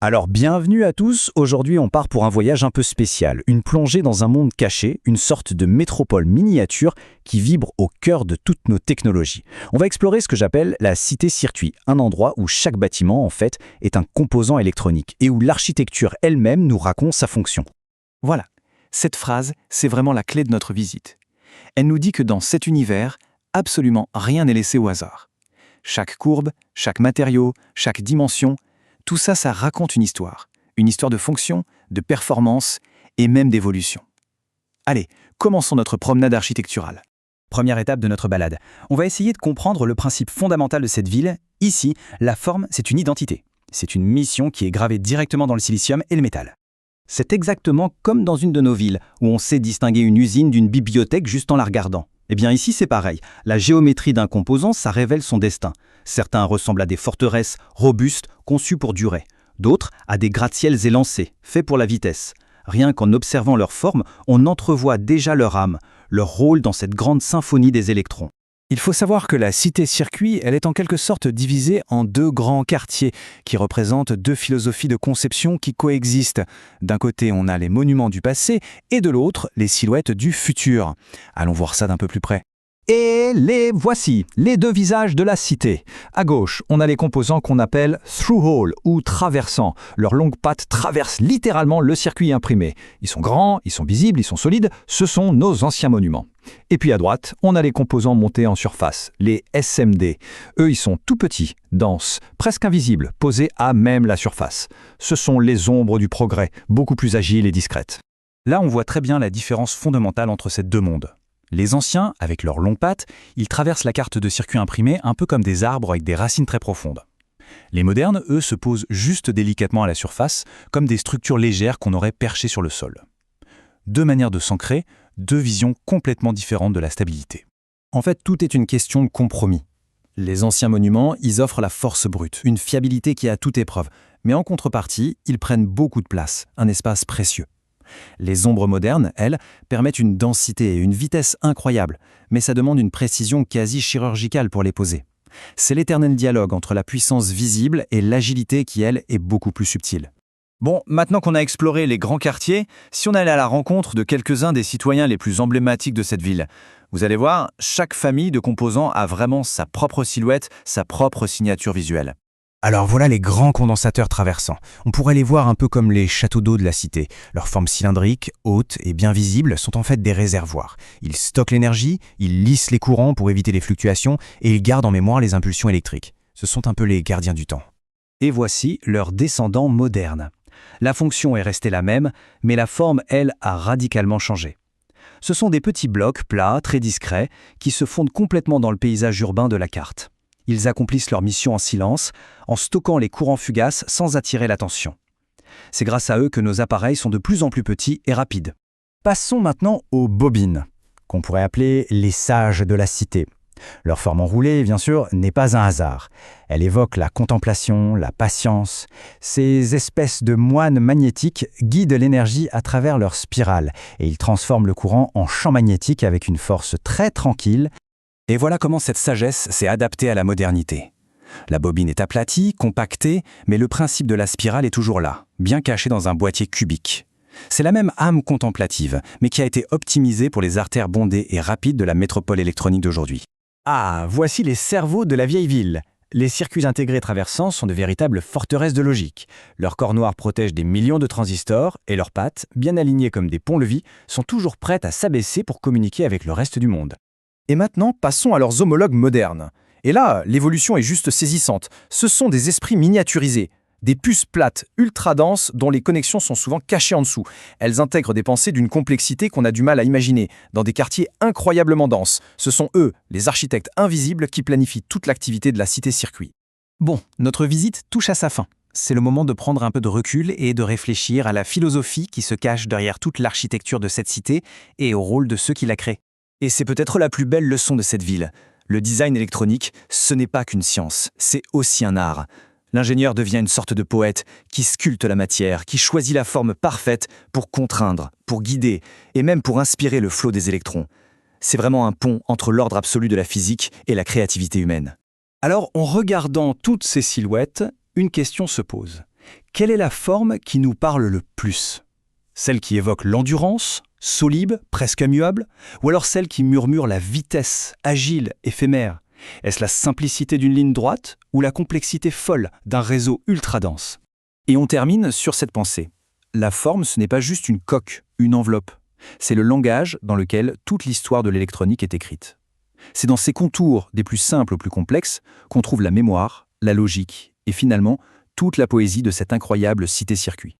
Alors bienvenue à tous, aujourd'hui on part pour un voyage un peu spécial, une plongée dans un monde caché, une sorte de métropole miniature qui vibre au cœur de toutes nos technologies. On va explorer ce que j'appelle la cité-circuit, un endroit où chaque bâtiment en fait est un composant électronique et où l'architecture elle-même nous raconte sa fonction. Voilà, cette phrase, c'est vraiment la clé de notre visite. Elle nous dit que dans cet univers, absolument rien n'est laissé au hasard. Chaque courbe, chaque matériau, chaque dimension, tout ça, ça raconte une histoire de fonction, de performance et même d'évolution. Allez, commençons notre promenade architecturale. Première étape de notre balade. On va essayer de comprendre le principe fondamental de cette ville. Ici, la forme, c'est une identité. C'est une mission qui est gravée directement dans le silicium et le métal. C'est exactement comme dans une de nos villes, où on sait distinguer une usine d'une bibliothèque juste en la regardant. Eh bien ici, c'est pareil. La géométrie d'un composant, ça révèle son destin. Certains ressemblent à des forteresses robustes, conçues pour durer. D'autres à des gratte-ciels élancés, faits pour la vitesse. Rien qu'en observant leur forme, on entrevoit déjà leur âme, leur rôle dans cette grande symphonie des électrons. Il faut savoir que la cité-circuit, elle est en quelque sorte divisée en deux grands quartiers qui représentent deux philosophies de conception qui coexistent. D'un côté, on a les monuments du passé et de l'autre, les silhouettes du futur. Allons voir ça d'un peu plus près. Et les voici, les deux visages de la cité. À gauche, on a les composants qu'on appelle through-hole ou traversants. Leurs longues pattes traversent littéralement le circuit imprimé. Ils sont grands, ils sont visibles, ils sont solides. Ce sont nos anciens monuments. Et puis à droite, on a les composants montés en surface, les SMD. Eux, ils sont tout petits, denses, presque invisibles, posés à même la surface. Ce sont les ombres du progrès, beaucoup plus agiles et discrètes. Là, on voit très bien la différence fondamentale entre ces deux mondes. Les anciens, avec leurs longues pattes, ils traversent la carte de circuit imprimé un peu comme des arbres avec des racines très profondes. Les modernes, eux, se posent juste délicatement à la surface, comme des structures légères qu'on aurait perchées sur le sol. Deux manières de s'ancrer, deux visions complètement différentes de la stabilité. En fait, tout est une question de compromis. Les anciens monuments, ils offrent la force brute, une fiabilité qui est à toute épreuve. Mais en contrepartie, ils prennent beaucoup de place, un espace précieux. Les ombres modernes, elles, permettent une densité et une vitesse incroyables, mais ça demande une précision quasi chirurgicale pour les poser. C'est l'éternel dialogue entre la puissance visible et l'agilité qui, elle, est beaucoup plus subtile. Bon, maintenant qu'on a exploré les grands quartiers, si on allait à la rencontre de quelques-uns des citoyens les plus emblématiques de cette ville, vous allez voir, chaque famille de composants a vraiment sa propre silhouette, sa propre signature visuelle. Alors voilà les grands condensateurs traversants. On pourrait les voir un peu comme les châteaux d'eau de la cité. Leurs formes cylindriques, hautes et bien visibles sont en fait des réservoirs. Ils stockent l'énergie, ils lissent les courants pour éviter les fluctuations et ils gardent en mémoire les impulsions électriques. Ce sont un peu les gardiens du temps. Et voici leurs descendants modernes. La fonction est restée la même, mais la forme, elle, a radicalement changé. Ce sont des petits blocs plats, très discrets, qui se fondent complètement dans le paysage urbain de la carte. Ils accomplissent leur mission en silence, en stockant les courants fugaces sans attirer l'attention. C'est grâce à eux que nos appareils sont de plus en plus petits et rapides. Passons maintenant aux bobines, qu'on pourrait appeler les sages de la cité. Leur forme enroulée, bien sûr, n'est pas un hasard. Elle évoque la contemplation, la patience. Ces espèces de moines magnétiques guident l'énergie à travers leur spirale et ils transforment le courant en champ magnétique avec une force très tranquille. Et voilà comment cette sagesse s'est adaptée à la modernité. La bobine est aplatie, compactée, mais le principe de la spirale est toujours là, bien caché dans un boîtier cubique. C'est la même âme contemplative, mais qui a été optimisée pour les artères bondées et rapides de la métropole électronique d'aujourd'hui. Ah, voici les cerveaux de la vieille ville. Les circuits intégrés traversants sont de véritables forteresses de logique. Leurs corps noirs protègent des millions de transistors et leurs pattes, bien alignées comme des ponts-levis, sont toujours prêtes à s'abaisser pour communiquer avec le reste du monde. Et maintenant, passons à leurs homologues modernes. Et là, l'évolution est juste saisissante. Ce sont des esprits miniaturisés, des puces plates, ultra denses, dont les connexions sont souvent cachées en dessous. Elles intègrent des pensées d'une complexité qu'on a du mal à imaginer, dans des quartiers incroyablement denses. Ce sont eux, les architectes invisibles, qui planifient toute l'activité de la cité-circuit. Bon, notre visite touche à sa fin. C'est le moment de prendre un peu de recul et de réfléchir à la philosophie qui se cache derrière toute l'architecture de cette cité et au rôle de ceux qui la créent. Et c'est peut-être la plus belle leçon de cette ville. Le design électronique, ce n'est pas qu'une science, c'est aussi un art. L'ingénieur devient une sorte de poète qui sculpte la matière, qui choisit la forme parfaite pour contraindre, pour guider et même pour inspirer le flot des électrons. C'est vraiment un pont entre l'ordre absolu de la physique et la créativité humaine. Alors, en regardant toutes ces silhouettes, une question se pose. Quelle est la forme qui nous parle le plus? Celle qui évoque l'endurance, solide, presque immuable, ou alors celle qui murmure la vitesse, agile, éphémère? Est-ce la simplicité d'une ligne droite ou la complexité folle d'un réseau ultra dense? Et on termine sur cette pensée. La forme, ce n'est pas juste une coque, une enveloppe. C'est le langage dans lequel toute l'histoire de l'électronique est écrite. C'est dans ces contours, des plus simples aux plus complexes, qu'on trouve la mémoire, la logique et finalement toute la poésie de cette incroyable cité-circuit.